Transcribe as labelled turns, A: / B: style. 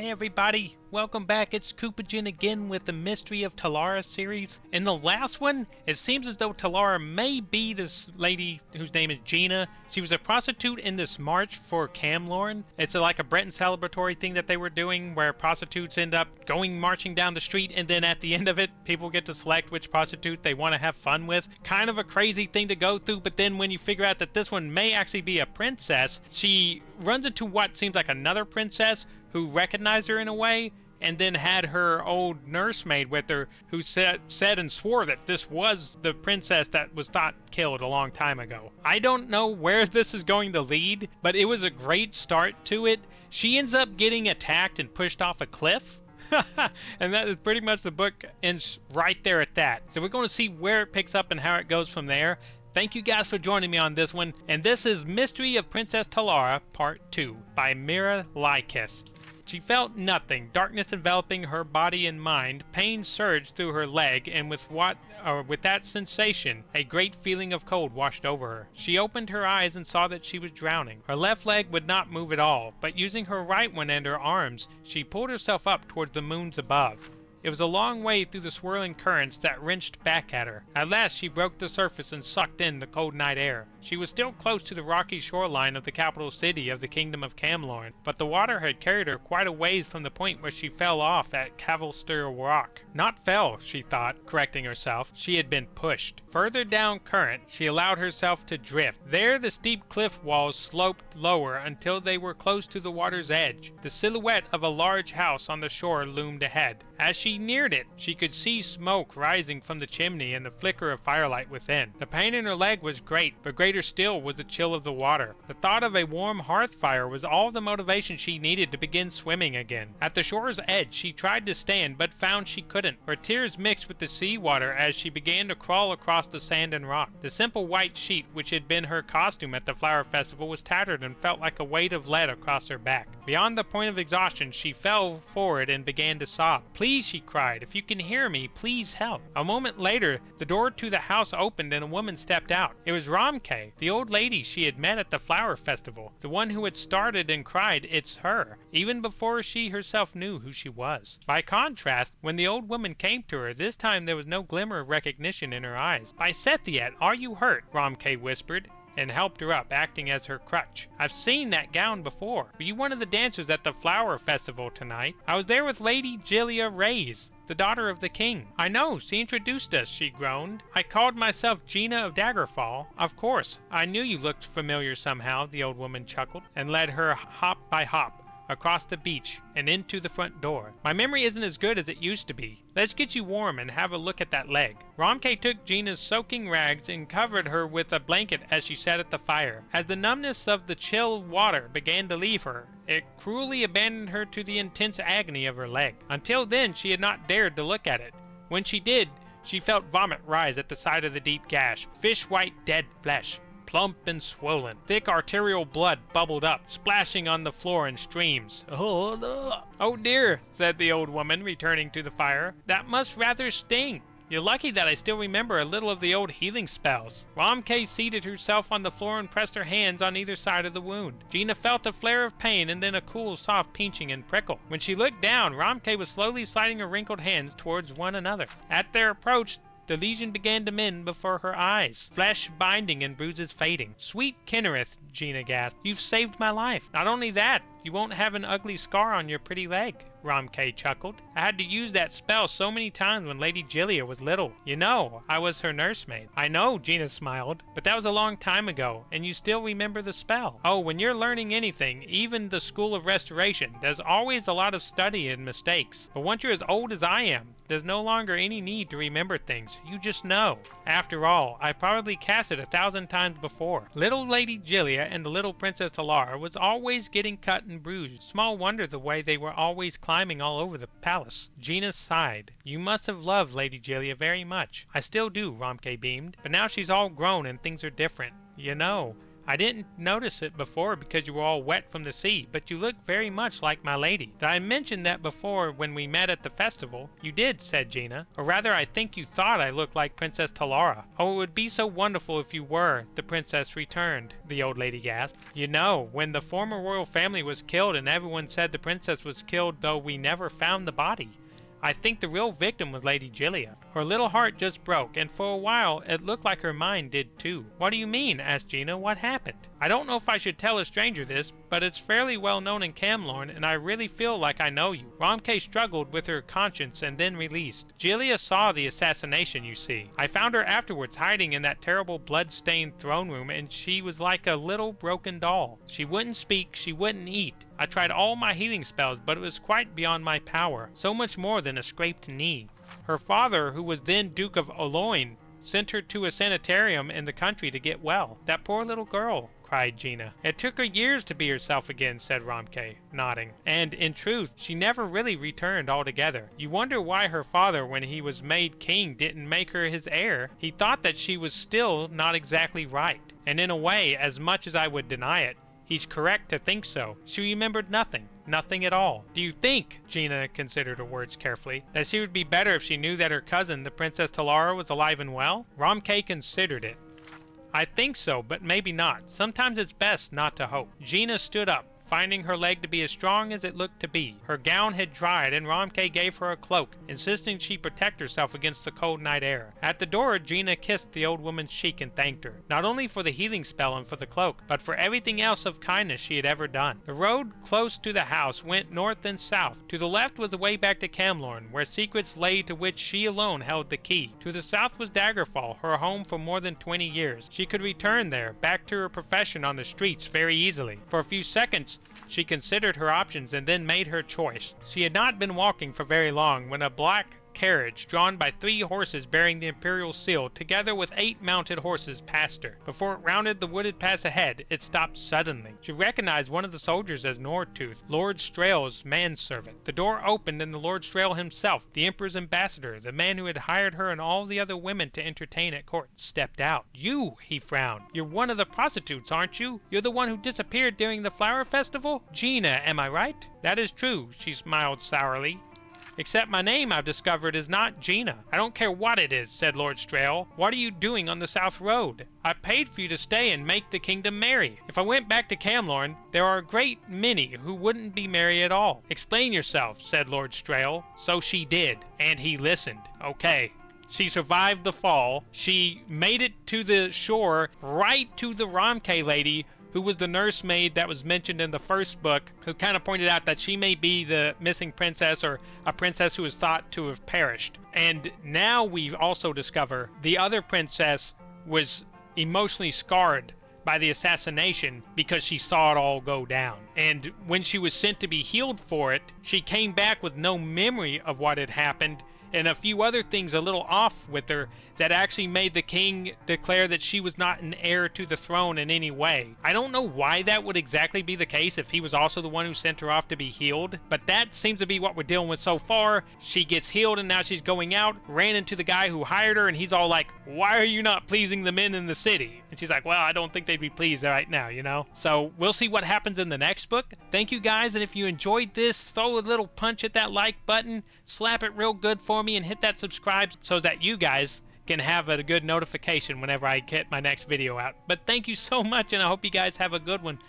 A: Hey everybody, welcome back. It's Gyna again with the Mystery of Talara series. In the last one, it seems as though Talara may be this lady whose name is Gyna. She was a prostitute in this march for Camlorn. It's like a Breton celebratory thing that they were doing where prostitutes end up going marching down the street, and then at the end of it, people get to select which prostitute they want to have fun with. Kind of a crazy thing to go through, but then when you figure out that this one may actually be a princess, she runs into what seems like another princess who recognized her in a way, and then had her old nursemaid with her who said and swore that this was the princess that was thought killed a long time ago. I don't know where this is going to lead, but it was a great start to it. She ends up getting attacked and pushed off a cliff. And that is pretty much the book ends right there at that. So we're going to see where it picks up and how it goes from there. Thank you guys for joining me on this one. And this is Mystery of Princess Talara Part 2 by Mira Lycus. She felt nothing, darkness enveloping her body and mind. Pain surged through her leg, and with that sensation, a great feeling of cold washed over her. She opened her eyes and saw that she was drowning. Her left leg would not move at all, but using her right one and her arms, she pulled herself up towards the moons above. It was a long way through the swirling currents that wrenched back at her. At last she broke the surface and sucked in the cold night air. She was still close to the rocky shoreline of the capital city of the kingdom of Camlorn, but the water had carried her quite a ways from the point where she fell off at Cavalster Rock. Not fell, she thought, correcting herself. She had been pushed. Further down current, she allowed herself to drift. There the steep cliff walls sloped lower until they were close to the water's edge. The silhouette of a large house on the shore loomed ahead. As she neared it, she could see smoke rising from the chimney and the flicker of firelight within. The pain in her leg was great, but greater still was the chill of the water. The thought of a warm hearth fire was all the motivation she needed to begin swimming again. At the shore's edge, she tried to stand, but found she couldn't. Her tears mixed with the seawater as she began to crawl across the sand and rock. The simple white sheet which had been her costume at the flower festival was tattered and felt like a weight of lead across her back. Beyond the point of exhaustion, she fell forward and began to sob. "Please," she cried, "if you can hear me, please help." A moment later, the door to the house opened and a woman stepped out. It was Ramke, the old lady she had met at the flower festival, the one who had started and cried, "It's her," even before she herself knew who she was. By contrast, when the old woman came to her, this time there was no glimmer of recognition in her eyes. "By Sethiat, are you hurt?" Ramke whispered, and helped her up, acting as her crutch. "I've seen that gown before. Were you one of the dancers at the flower festival tonight?" "I was there with Lady Gyna Reyes, the daughter of the king." "I know, she introduced us," she groaned. "I called myself Gyna of Daggerfall." "Of course, I knew you looked familiar somehow," the old woman chuckled, and led her hop by hop across the beach and into the front door. "My memory isn't as good as it used to be. Let's get you warm and have a look at that leg." Ramke took Gyna's soaking rags and covered her with a blanket as she sat at the fire. As the numbness of the chill water began to leave her, it cruelly abandoned her to the intense agony of her leg. Until then, she had not dared to look at it. When she did, she felt vomit rise at the side of the deep gash, fish-white dead flesh, plump and swollen. Thick arterial blood bubbled up, splashing on the floor in streams. "Oh dear," said the old woman, returning to the fire. "That must rather sting. You're lucky that I still remember a little of the old healing spells." Ramke seated herself on the floor and pressed her hands on either side of the wound. Gyna felt a flare of pain and then a cool, soft pinching and prickle. When she looked down, Ramke was slowly sliding her wrinkled hands towards one another. At their approach, the lesion began to mend before her eyes, flesh binding and bruises fading. "Sweet Kinnereth," Gyna gasped, "you've saved my life. Not only that, you won't have an ugly scar on your pretty leg." Ramke chuckled. "I had to use that spell so many times when Lady Gyna was little. You know, I was her nursemaid." "I know," Gyna smiled, "but that was a long time ago, and you still remember the spell." "Oh, when you're learning anything, even the School of Restoration, there's always a lot of study and mistakes. But once you're as old as I am, there's no longer any need to remember things. You just know. After all, I probably cast it 1,000 times before." Little Lady Gyna and the little Princess Talara was always getting cut and bruised. Small wonder the way they were always climbing all over the palace. Gyna sighed. "You must have loved Lady Gyna very much." "I still do," Ramke beamed. "But now she's all grown and things are different. You know, I didn't notice it before because you were all wet from the sea, but you look very much like my lady. Did I mention that before when we met at the festival? You did, said Gyna. Or rather, I think you thought I looked like Princess Talara. Oh, it would be so wonderful if you were, the princess returned, the old lady gasped. You know, when the former royal family was killed and everyone said the princess was killed though we never found the body, I think the real victim was Lady Gyna. Her little heart just broke, and for a while it looked like her mind did too. What do you mean? Asked Gyna. What happened? I don't know if I should tell a stranger this, but it's fairly well known in Camlorn, and I really feel like I know you. Romke struggled with her conscience and then released. Gyna saw the assassination, you see. I found her afterwards hiding in that terrible blood-stained throne room, and she was like a little broken doll. She wouldn't speak, she wouldn't eat. I tried all my healing spells, but it was quite beyond my power, so much more than a scraped knee. Her father, who was then Duke of Oloin, sent her to a sanitarium in the country to get well. That poor little girl, cried Gyna. It took her years to be herself again, said Romke, nodding. And, in truth, she never really returned altogether. You wonder why her father, when he was made king, didn't make her his heir. He thought that she was still not exactly right. And in a way, as much as I would deny it, he's correct to think so. She remembered nothing. Nothing at all. Do you think, Gyna considered her words carefully, that she would be better if she knew that her cousin, the Princess Talara, was alive and well? Romke considered it. I think so, but maybe not. Sometimes it's best not to hope. Gyna stood up, finding her leg to be as strong as it looked to be. Her gown had dried, and Romke gave her a cloak, insisting she protect herself against the cold night air. At the door, Gyna kissed the old woman's cheek and thanked her, not only for the healing spell and for the cloak, but for everything else of kindness she had ever done. The road close to the house went north and south. To the left was the way back to Camlorn, where secrets lay to which she alone held the key. To the south was Daggerfall, her home for more than 20 years. She could return there, back to her profession on the streets, very easily. For a few seconds, she considered her options and then made her choice. She had not been walking for very long when a black carriage drawn by 3 horses bearing the imperial seal, together with 8 mounted horses, passed her. Before it rounded the wooded pass ahead, it stopped suddenly. She recognized one of the soldiers as Nordtooth, Lord Strail's manservant. The door opened and the Lord Strail himself, the Emperor's ambassador, the man who had hired her and all the other women to entertain at court, stepped out. You, he frowned. You're one of the prostitutes, aren't you? You're the one who disappeared during the flower festival? Gyna, am I right? That is true, she smiled sourly. Except my name, I've discovered, is not Gyna. I don't care what it is, said Lord Strail. What are you doing on the South Road? I paid for you to stay and make the kingdom merry. If I went back to Camlorn, there are a great many who wouldn't be merry at all. Explain yourself, said Lord Strail. So she did, and he listened. Okay. She survived the fall. She made it to the shore, right to the Romke lady, who was the nursemaid that was mentioned in the first book, who kind of pointed out that she may be the missing princess or a princess who is thought to have perished. And now we also discover the other princess was emotionally scarred by the assassination because she saw it all go down. And when she was sent to be healed for it, she came back with no memory of what had happened, and a few other things a little off with her that actually made the king declare that she was not an heir to the throne in any way. I don't know why that would exactly be the case if he was also the one who sent her off to be healed, but that seems to be what we're dealing with so far. She gets healed and now she's going out, ran into the guy who hired her, and he's all like, why are you not pleasing the men in the city? And she's like, well, I don't think they'd be pleased right now, you know? So we'll see what happens in the next book. Thank you guys, and if you enjoyed this, throw a little punch at that like button, slap it real good for me, and hit that subscribe so that you guys can have a good notification whenever I get my next video out. But thank you so much, and I hope you guys have a good one.